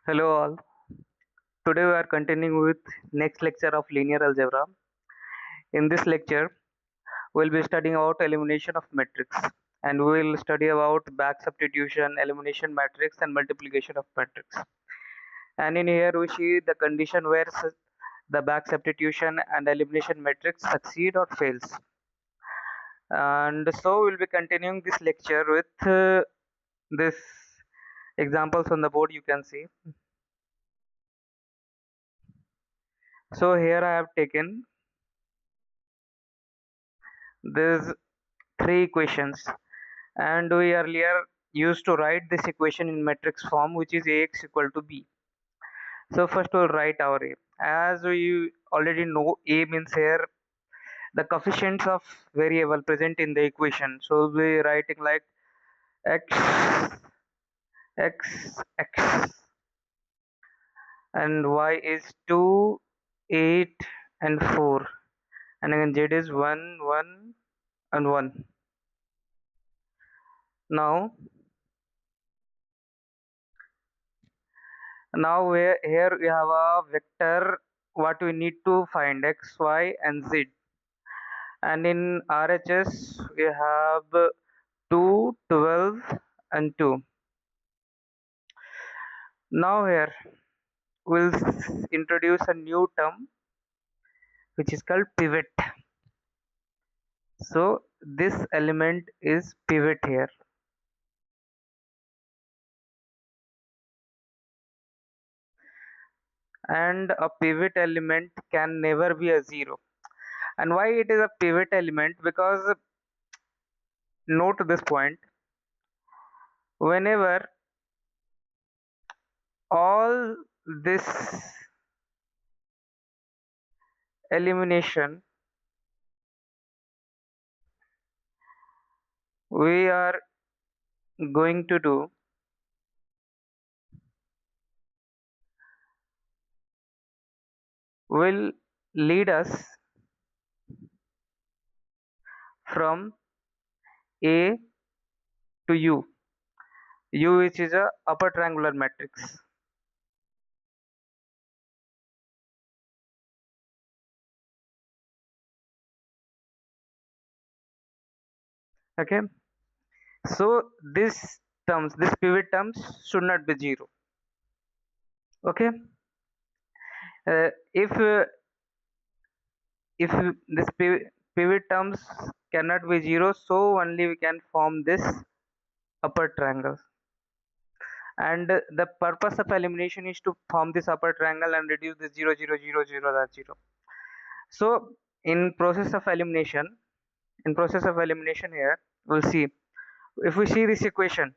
Hello all. Today we are continuing with next lecture of linear algebra. In this lecture, we'll be studying about elimination of matrix, and we will study about back substitution, elimination matrix, and multiplication of matrix. And in here we see the condition where the back substitution and elimination matrix succeed or fails. And so we'll be continuing this lecture with this examples on the board you can see. So here I have taken these three equations, and we earlier used to write this equation in matrix form, which is Ax equal to B. So first we'll write our A. As we already know, A means here the coefficients of variable present in the equation. So we'll be writing like x, x, x, and y is 2, 8, and 4, and again z is 1, 1, and 1. Now here we have a vector what we need to find x, y, and z, and in RHS we have 2, 12, and 2. Now here we'll introduce a new term which is called pivot. So this element is pivot here. And a pivot element can never be a zero. And why it is a pivot element? Because note this point, whenever all this elimination we are going to do will lead us from A to U, which is a upper triangular matrix. Okay, so this pivot terms should not be zero. Okay, uh, if uh, if this pivot terms cannot be zero, so only we can form this upper triangle. And the purpose of elimination is to form this upper triangle and reduce the 0 0 0 0 that 0. So in process of elimination here we'll see, if we see this equation,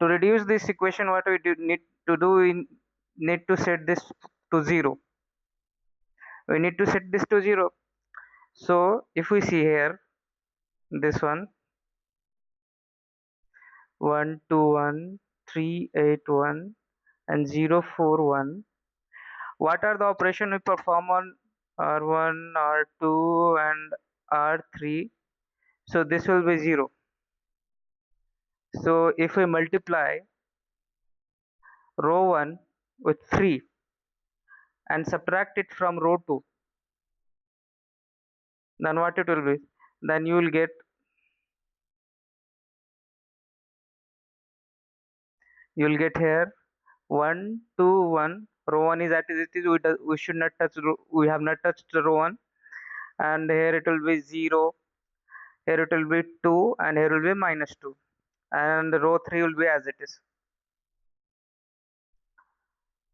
to reduce this equation what we need to do, we need to set this to 0. We need to set this to 0. So if we see here this one 1 2 1 3 8 1 and 0 4 1, what are the operation we perform on R1, R2, and R3? So this will be 0. So if we multiply row 1 with 3 and subtract it from row 2, then what it will be? Then you will get here 1 2 1. Row 1 is as it is. We should not touch we have not touched row 1, and here it will be 0. Here it will be 2, and here will be -2, and row 3 will be as it is.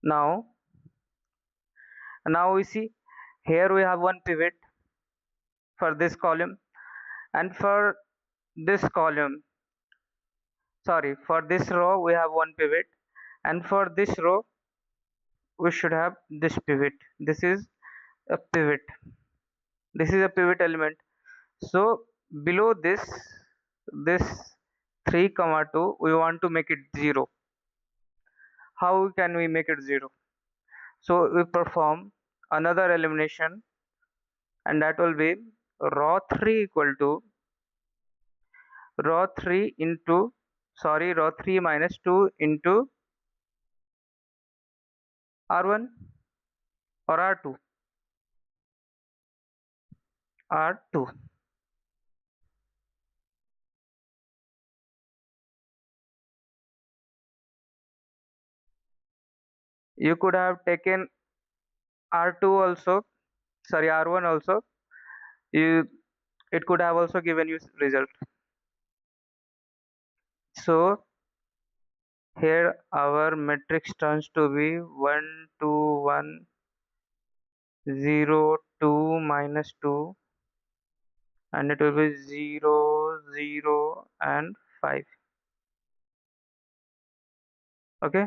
Now we see here we have one pivot for this column, and for this column, sorry, for this row we have one pivot, and for this row we should have this pivot. This is a pivot. This is a pivot element. So below this 3 comma 2 we want to make it 0. How can we make it 0? So we perform another elimination, and that will be row 3 equal to row 3 minus 2 into R1 or R2? R2. You could have taken R2 also, sorry, R1 also. You, it could have also given you result. So here our matrix turns to be 1 2 1 0 2 minus 2, and it will be 0 0 and 5. Okay,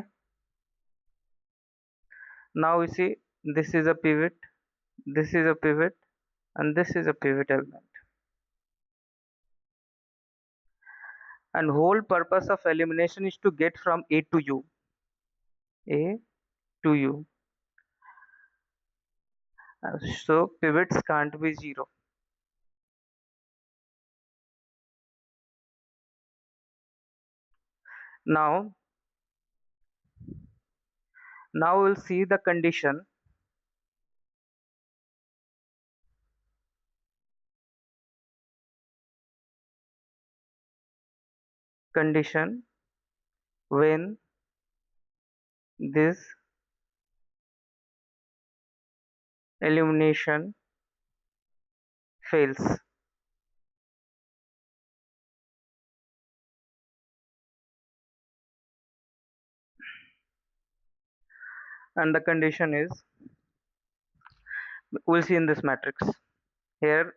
now we see this is a pivot, this is a pivot, and this is a pivot element. And whole purpose of elimination is to get from A to U. A to U. So pivots can't be 0. Now we'll see the condition. Condition when this elimination fails. And the condition is, we'll see in this matrix. Here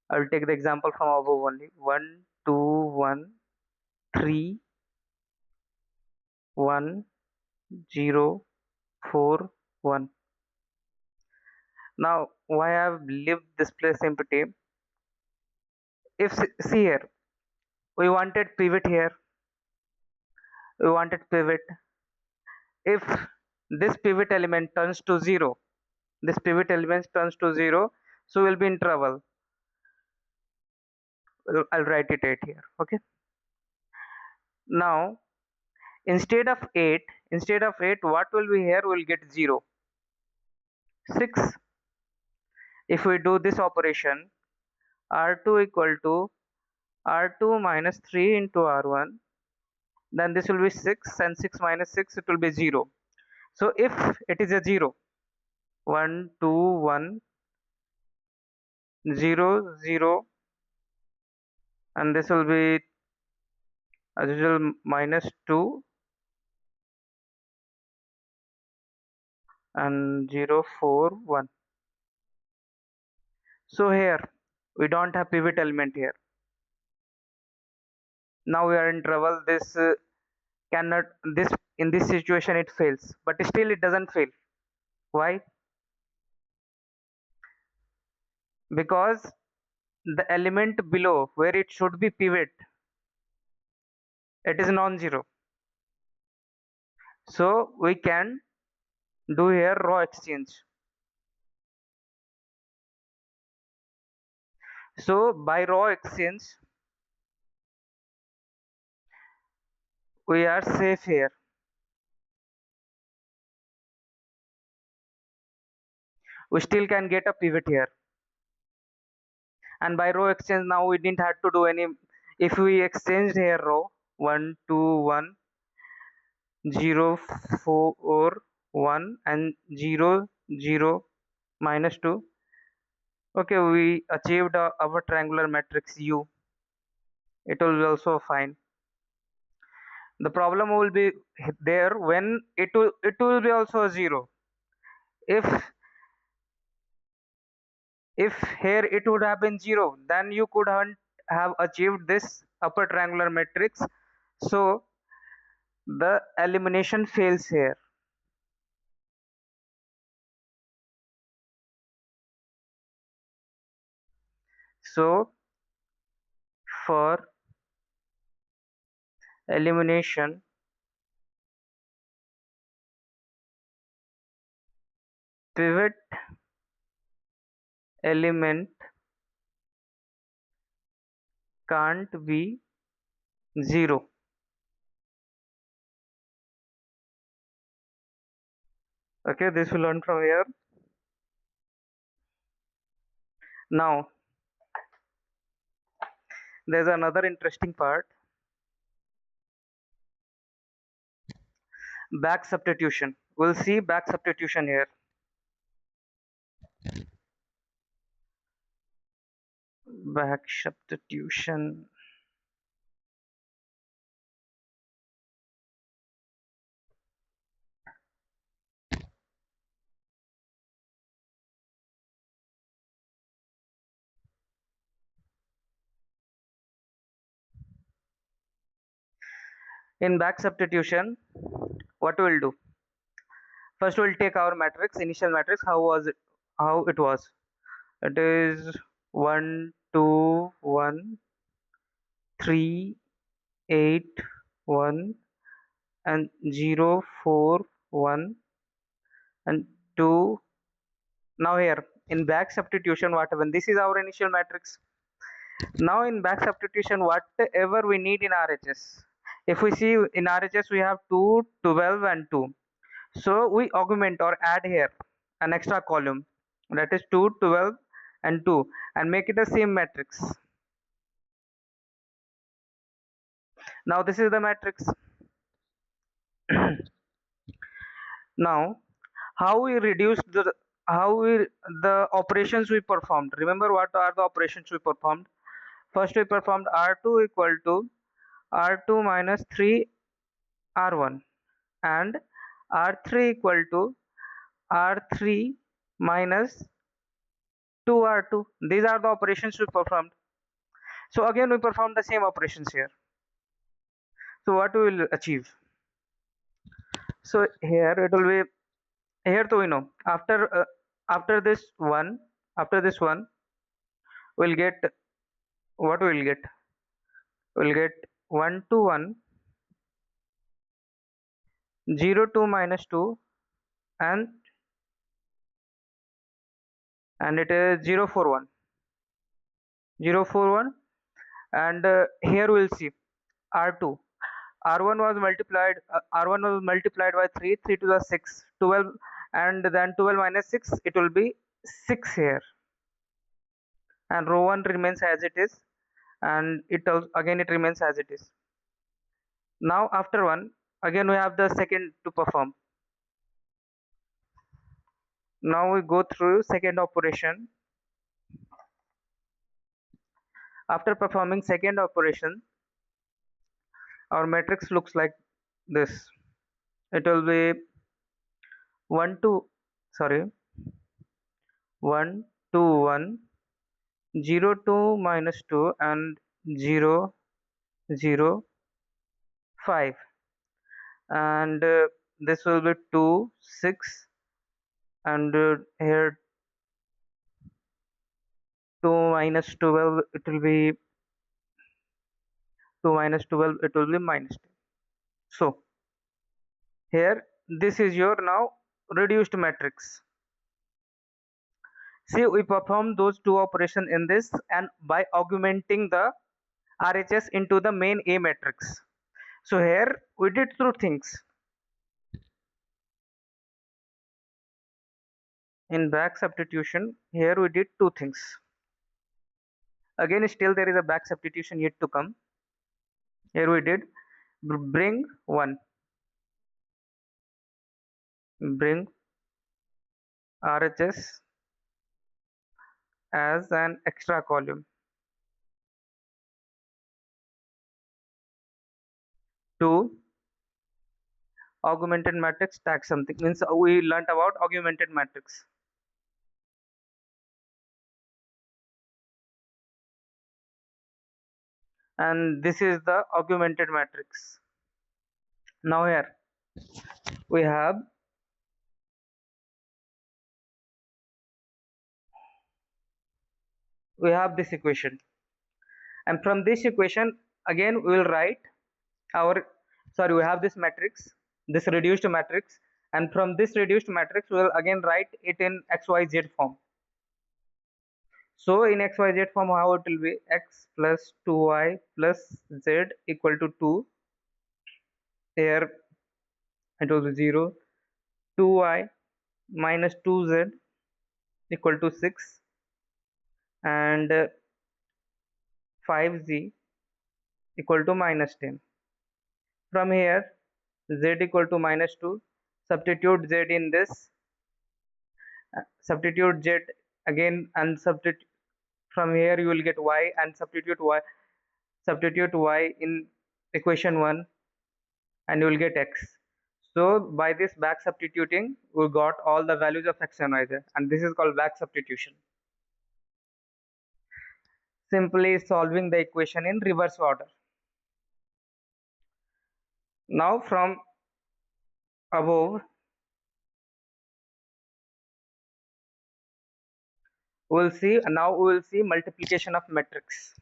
I'll take the example from above only. 1 2 1 3 1 0 4 1. Now why I've left this place empty? If, see here, we wanted pivot here, we wanted pivot. If this pivot element turns to 0, this pivot element turns to 0, so we'll be in trouble. I'll write it 8 here. Okay, now instead of 8, what will be here? We'll get 0 6. If we do this operation, R2 equal to R2 minus 3 into R1, then this will be 6, and 6 minus 6, it will be 0. So if it is a 0, 1 2 1 0 0, and this will be as usual minus 2 and 0 4 1. So here we don't have pivot element here. Now we are in trouble. This cannot, this, in this situation it fails, but still it doesn't fail. Why? Because the element below where it should be pivot, it is non-zero. So we can do here row exchange. So by row exchange we are safe here. We still can get a pivot here. And by row exchange, now we didn't have to do any. If we exchanged here row 1 2 1 0 4 1 and 0 0 minus 2, okay, we achieved our triangular matrix U. It will be also fine. The problem will be there when it will be also a 0. If here it would have been 0, then you couldn't have achieved this upper triangular matrix. So the elimination fails here. So for elimination, pivot element can't be 0. Okay, this we learn from here. Now there's another interesting part, back substitution. We'll see back substitution here. Back substitution. In back substitution, what we'll do? First, we'll take our matrix, initial matrix. How was it? How it was? It is 1, 2, 1, 3, 8, 1, and 0, 4, 1, and 2. Now here in back substitution, what happened? This is our initial matrix. Now in back substitution, whatever we need in RHS, if we see in RHS we have 2, 12, and 2. So we augment or add here an extra column, that is 2, 12, and 2, and make it a same matrix. Now this is the matrix. Now how we reduced the operations we performed. Remember what are the operations we performed? First we performed R2 equal to R2 minus 3 R1 and R3 equal to R3 minus 2 R2. These are the operations we performed. So again we perform the same operations here. So what we will achieve? So here it will be, here to we know after this one, we'll get, what we will get? We'll get 1 to 1, 0 to minus 2, and it is 0 4 1, 0 4 1, and here we'll see R2. R1 was multiplied by 3, 3 to the 6, 12, and then 12 minus 6, it will be 6 here, and row 1 remains as it is, and again it remains as it is. Now after 1, again we have the second to perform. Now we go through second operation. After performing second operation, our matrix looks like this. It will be 1 to, sorry, 1 to 1, 0 to minus 2, and 0 0 5, and this will be 2 6, and here 2 minus 12, it will be 2 minus 12, it will be minus 2. So here this is your now reduced matrix. See, we perform those two operations in this, and by augmenting the RHS into the main A matrix. So here we did two things. In back substitution, here we did two things. Again, still there is a back substitution yet to come. Here we did bring RHS as an extra column. 2, augmented matrix tag something, means we learnt about augmented matrix. And this is the augmented matrix. Now here we have this equation, and from this equation again we will write our, sorry, we have this matrix, this reduced matrix, and from this reduced matrix we will again write it in XYZ form. So in XYZ form, how it will be? X plus 2y plus z equal to 2. Here it will be 0, 2y minus 2z equal to 6 and 5z equal to minus 10. From here z equal to minus 2, substitute z in this, substitute z again, and substitute from here you will get y, and substitute y in equation 1 and you will get x. So by this back substituting we got all the values of x and y there, and this is called back substitution. Simply solving the equation in reverse order. Now from above we will see multiplication of matrix.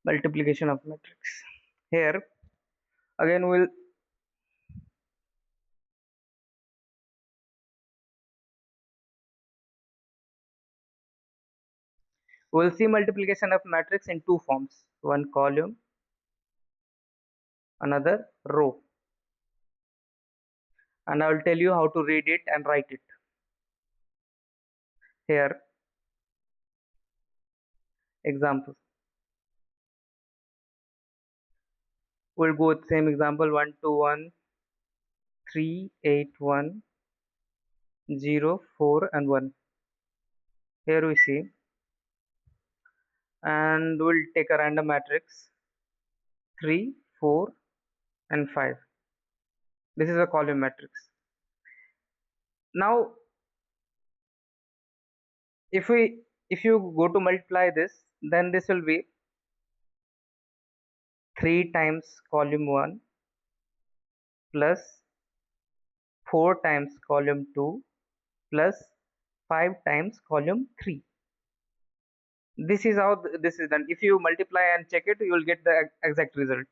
Multiplication of matrix. Here again we'll see multiplication of matrix in two forms, one column, another row, and I will tell you how to read it and write it. Here examples, we'll go with same example, 1 2 1 3 8 1 0 4 and 1. Here we see, and we'll take a random matrix 3 4 and 5. This is a column matrix. Now if you go to multiply this, then this will be 3 times column 1 plus 4 times column 2 plus 5 times column 3. This is how this is done. If you multiply and check it, you will get the exact result.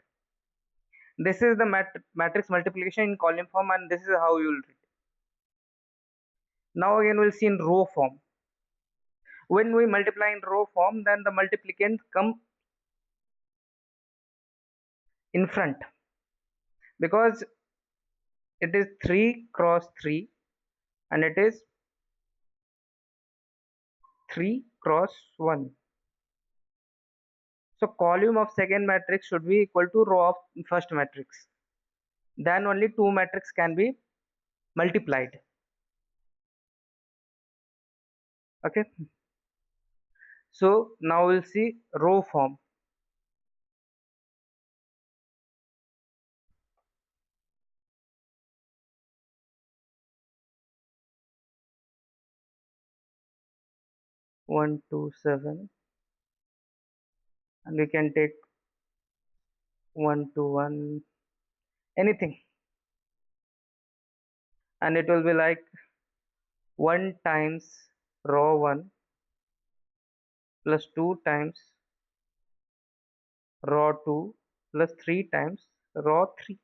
This is the matrix multiplication in column form, and this is how you will read. Now again we'll see in row form. When we multiply in row form, then the multiplicand come in front, because it is 3 cross 3 and it is 3 cross 1. So column of second matrix should be equal to row of first matrix. Then only two matrix can be multiplied. Okay. So now we'll see row form. One, two, 7, and we can take 1 2 1, anything, and it will be like 1 times row 1 plus 2 times row 2 plus 3 times row 3.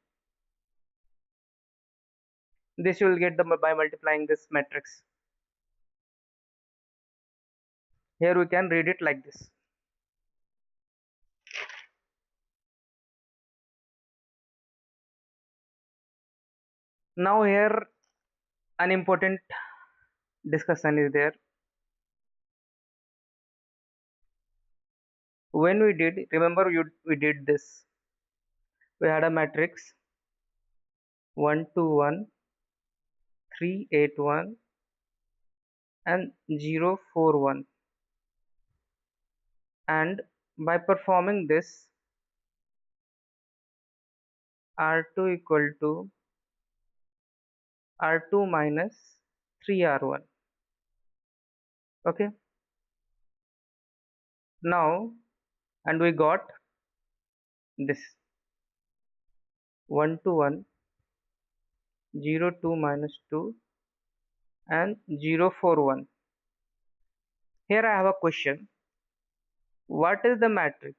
This you will get by multiplying this matrix. Here we can read it like this. Now here an important discussion is there. When we did, remember we did this, we had a matrix 1 2 1 3 8 1 and 0 4 1, and by performing this, R2 equal to R2 minus 3R1. Okay, now, and we got this 1 to 1 0 2 minus 2 and 0 4 1. Here I have a question. What is the matrix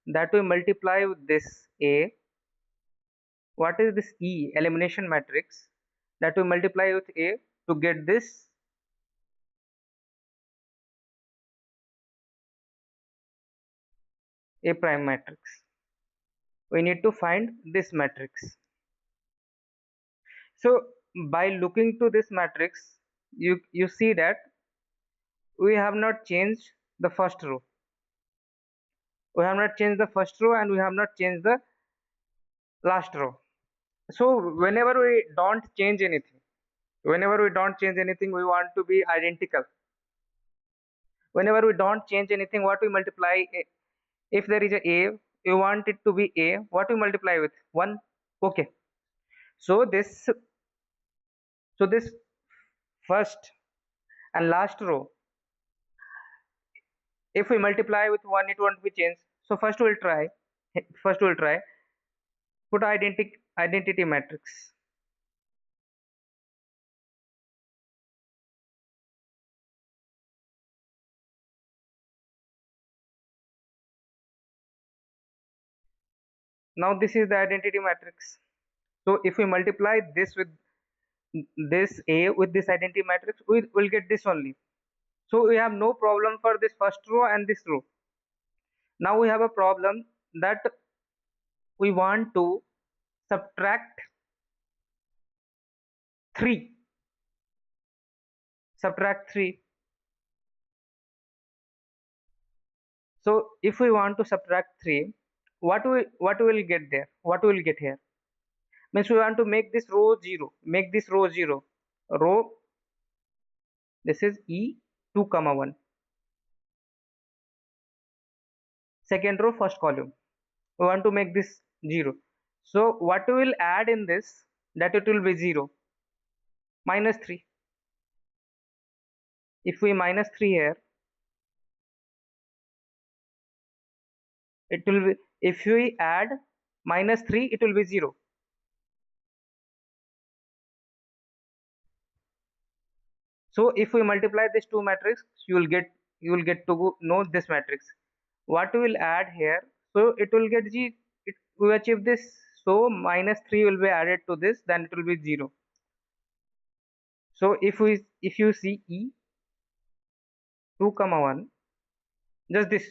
that we multiply with this A? What is this E, elimination matrix, that we multiply with A to get this A prime matrix? We need to find this matrix. So by looking to this matrix, you see that we have not changed the first row. We have not changed the first row and we have not changed the last row. So whenever we don't change anything, we want to be identical. Whenever we don't change anything, what we multiply, if there is a you want it to be a, what we multiply with 1. Okay, so this first and last row, if we multiply with 1, it won't be changed. So first we'll try put identity matrix. Now this is the identity matrix. So if we multiply this with this a with this identity matrix, we will get this only. So we have no problem for this first row and this row. Now we have a problem that we want to subtract 3. Subtract 3. So if we want to subtract 3, what we will get there? What we will get here? Means we want to make this row 0. Make this row 0. Row, this is E 2 comma 1. Second row, first column. We want to make this 0. So what we will add in this, that it will be 0. Minus 3. If we minus 3 here, it will be, if we add minus 3, it will be 0. So if we multiply these two matrix, you will get to know this matrix. What we will add here, so it will get we achieve this. So minus 3 will be added to this, then it will be 0. So if you see E 2 comma 1, just this,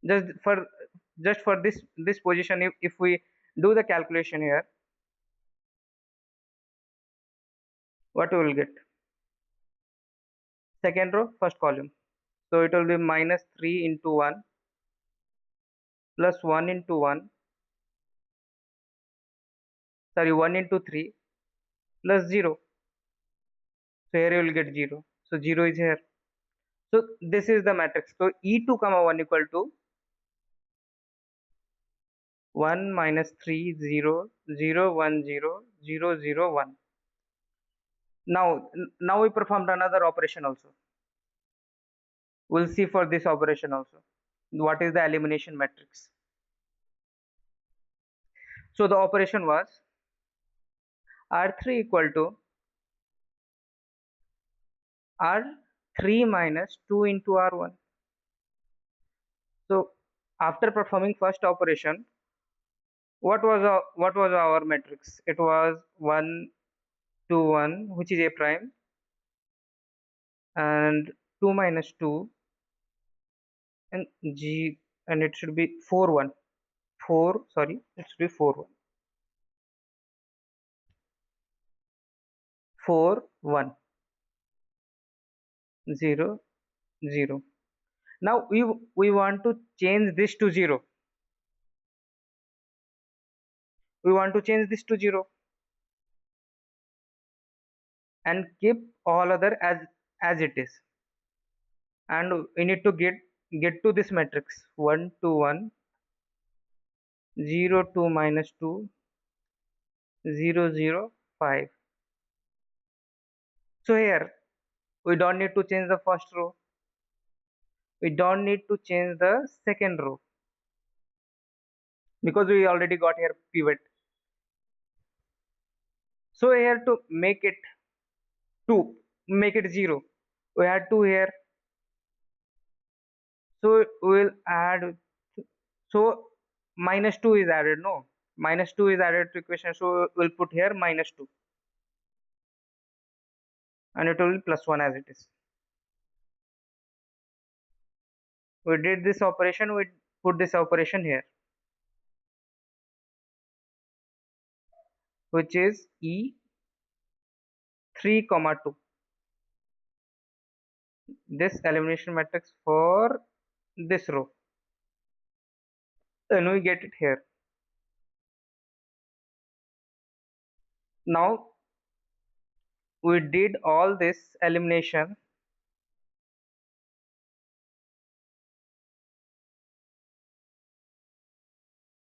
just for this position, if we do the calculation here, what we will get? Second row, first column. So it will be minus 3 into 1 plus 1 into 1, sorry, 1 into 3 plus 0. So here you will get 0. So 0 is here. So this is the matrix. So E2 comma 1 equal to 1 minus 3 0 0 1 0 0 0 1. Now we performed another operation also. We'll see for this operation also. What is the elimination matrix? So the operation was R3 equal to R3 minus 2 into R1. So after performing first operation, what was our matrix? It was 1 2 1, which is A prime, and 2 minus 2 and G, and it should be 4 1. 4, sorry, it should be 4 1. 4 1 0 0. Now we want to change this to 0. We want to change this to 0 and keep all other as it is. And we need to get to this matrix 1 2 1 0 2 minus 2 0 0 5. So here we don't need to change the first row. We don't need to change the second row because we already got here pivot. So here to make it 2, make it 0. We had 2 here, so we'll add, so minus 2 is added, no, minus 2 is added to equation, so we'll put here minus 2 and it will be plus 1 as it is. We did this operation, we put this operation here, which is E 3 comma 2, this elimination matrix for this row, and we get it here. Now we did all this elimination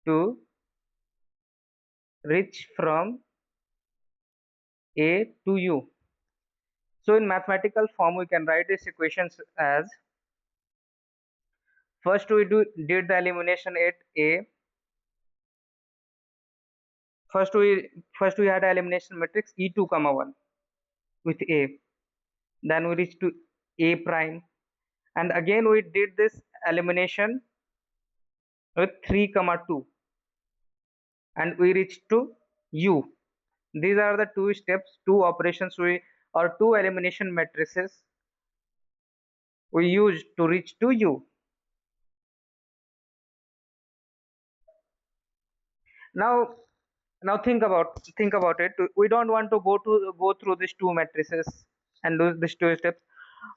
to reach from A to U. So in mathematical form we can write these equations as, first we did the elimination at A. First we had an elimination matrix E2 comma 1 with A. Then we reached to A prime, and again we did this elimination with 3 comma 2, and we reached to U. These are the two steps, two operations or two elimination matrices we used to reach to U. Now think about it. We don't want to go through these two matrices and do these two steps.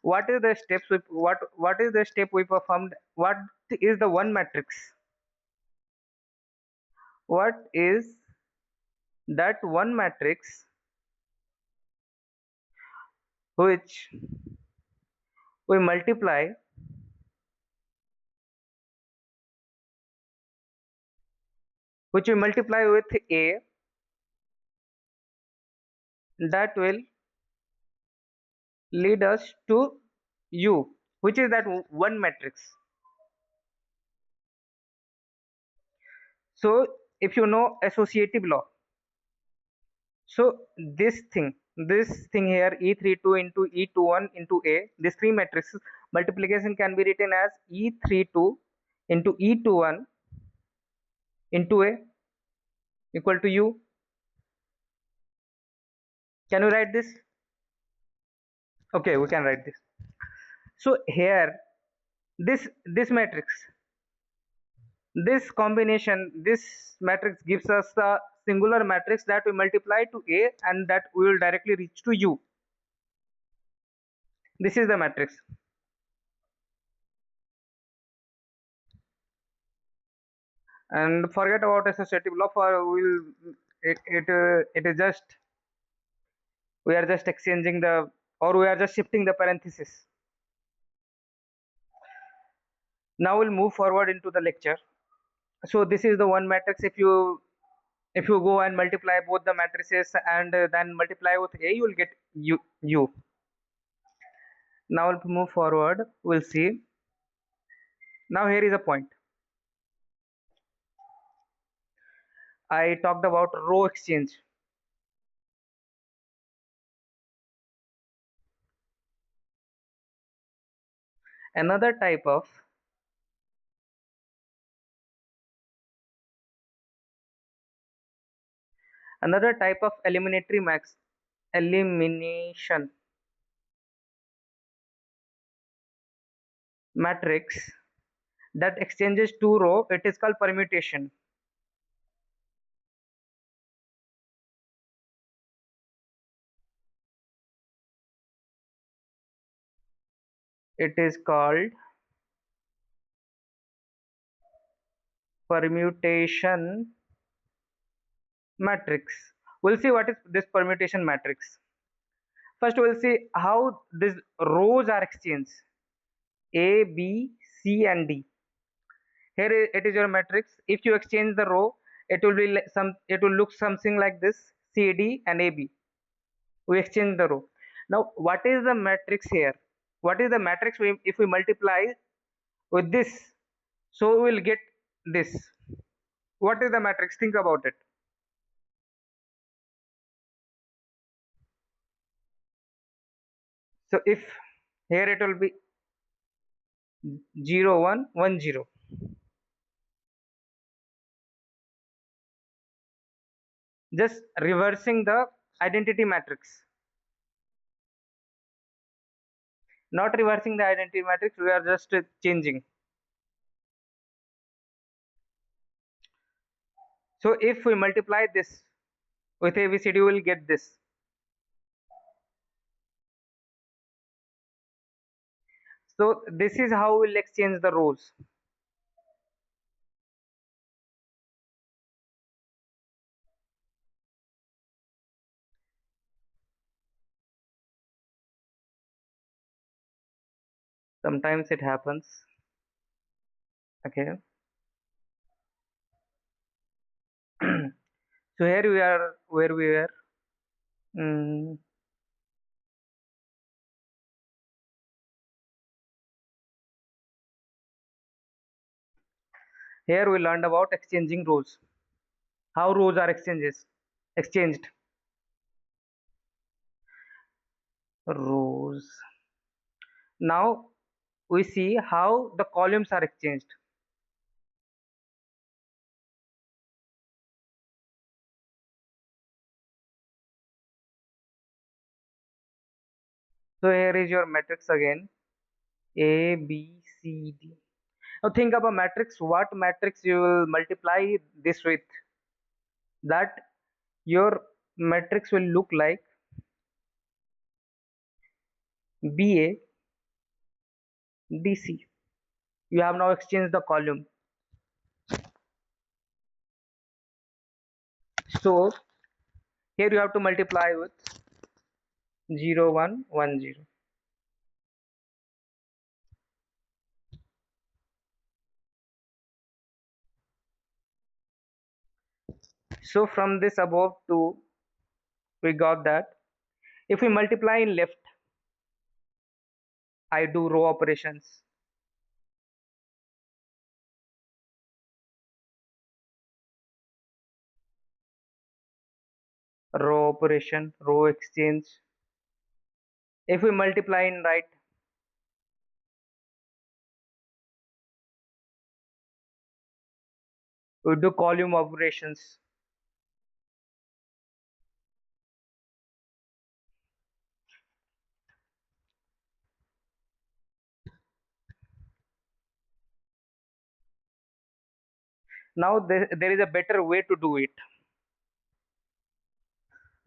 What is the steps what is the step we performed? What is the one matrix? What is that one matrix which we multiply with A, that will lead us to U, which is that one matrix? So if you know associative law, so this thing here, E32 into E21 into A, these three matrices multiplication can be written as E32 into E21 into A equal to U. Can we write this? Okay, we can write this. So here this matrix, this combination, this matrix gives us the singular matrix that we multiply to A and that we will directly reach to U. This is the matrix. And forget about associative law, for it is just, we are just exchanging the, or we are just shifting the parenthesis. Now we'll move forward into the lecture. So this is the one matrix. If you go and multiply both the matrices and then multiply with A, you will get U. Now we'll move forward, we'll see. Now here is a point. I talked about row exchange. Another type of elimination matrix that exchanges two row, it is called permutation. It is called permutation matrix. We'll see what is this permutation matrix. First we'll see how these rows are exchanged, A, B, C and D. Here it is your matrix. If you exchange the row, it will be it will look something like this, C, D and A, B. We exchange the row. Now what is the matrix here? What is the matrix if we multiply with this? So we will get this. What is the matrix? Think about it. So if here it will be 0 1 1 0, just reversing the identity matrix, not reversing the identity matrix, we are just changing. So if we multiply this with ABCD, we will get this. So this is how we'll exchange the rows. Sometimes it happens. Okay. So here we are where we were. Mm, here we learned about exchanging rows. How rows are exchanged. Rows. Now we see how the columns are exchanged. So here is your matrix again. A, B, C, D. Now think of a matrix. What matrix you will multiply this with? That your matrix will look like BA, DC. You have now exchanged the column. So here you have to multiply with 0 1 1 0. So from this above 2, we got that if we multiply in left, I do row operations. Row operation, row exchange. If we multiply in right, we do column operations. Now there is a better way to do it.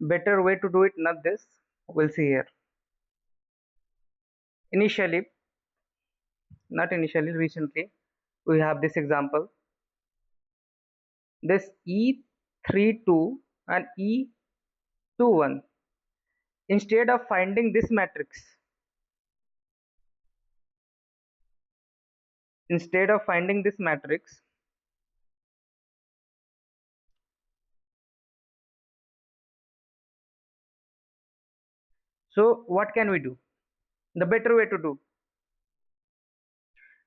Better way to do it, not this. We'll see here. Initially, not initially, recently, we have this example. This E32 and E21. Instead of finding this matrix, instead of finding this matrix, so what can we do? The better way to do.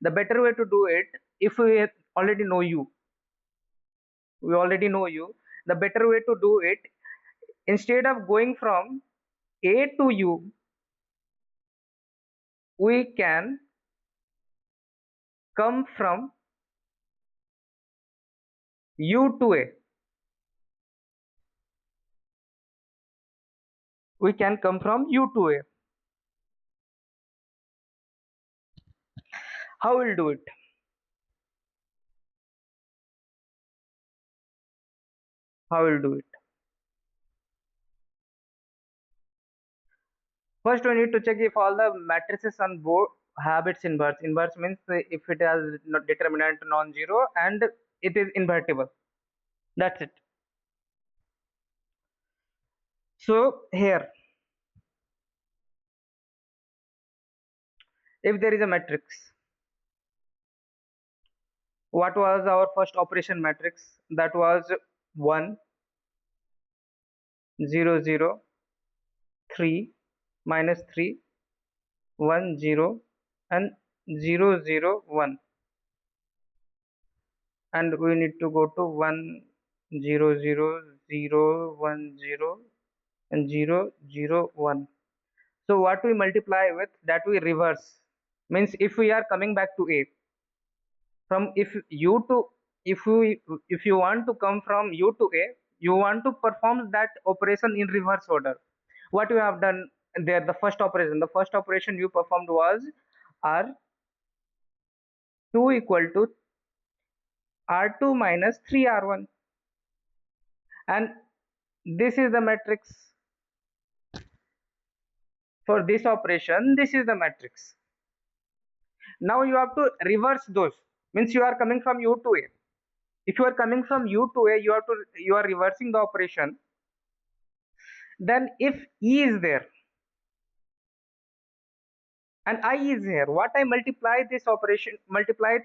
The better way to do it, if we already know you, we already know you. The better way to do it, instead of going from A to U, we can come from U to A. We can come from U to A. How we'll do it? How we'll do it? First, we need to check if all the matrices on board have its inverse. Inverse means if it has determinant non-zero and it is invertible. That's it. So here, if there is a matrix, what was our first operation matrix? That was 1 0 0 3 minus 3 1 0 and 0 0 1, and we need to go to 1 0 0 0 1 0 and 0 0 1. So what we multiply with, that we reverse. Means if we are coming back to A, from if u to if we if you want to come from u to A, you want to perform that operation in reverse order. What you have done there, the first operation you performed was r2 equal to r2 minus 3r1, and this is the matrix. For this operation, this is the matrix. Now you have to reverse those. Means you are coming from u to A. If you are coming from u to A, you are reversing the operation. Then if E is there and I is here, what I multiply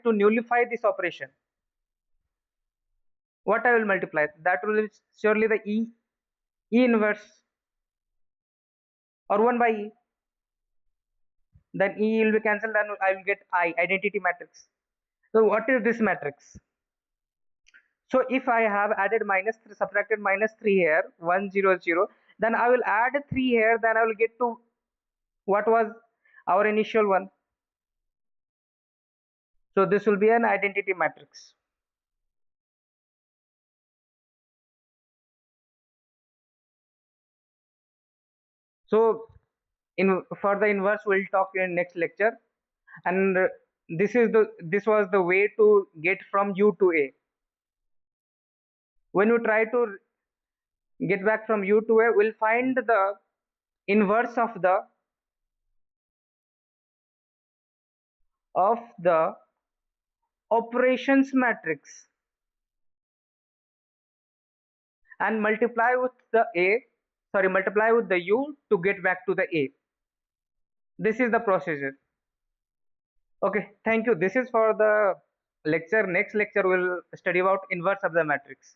to nullify this operation, what I will multiply, that will be surely the E inverse, or 1 by E. Then E will be cancelled and I will get I, identity matrix. So what is this matrix? So if I have added minus 3, subtracted minus 3 here, 1 0 0, then I will add 3 here, then I will get to what was our initial one. So this will be an identity matrix. So for the inverse we'll talk in next lecture, and this was the way to get from u to A. When you try to get back from u to A, we'll find the inverse of the operations matrix and multiply with the u to get back to the A. This is the procedure. Okay, thank you. This is for the lecture. Next lecture we'll study about inverse of the matrix.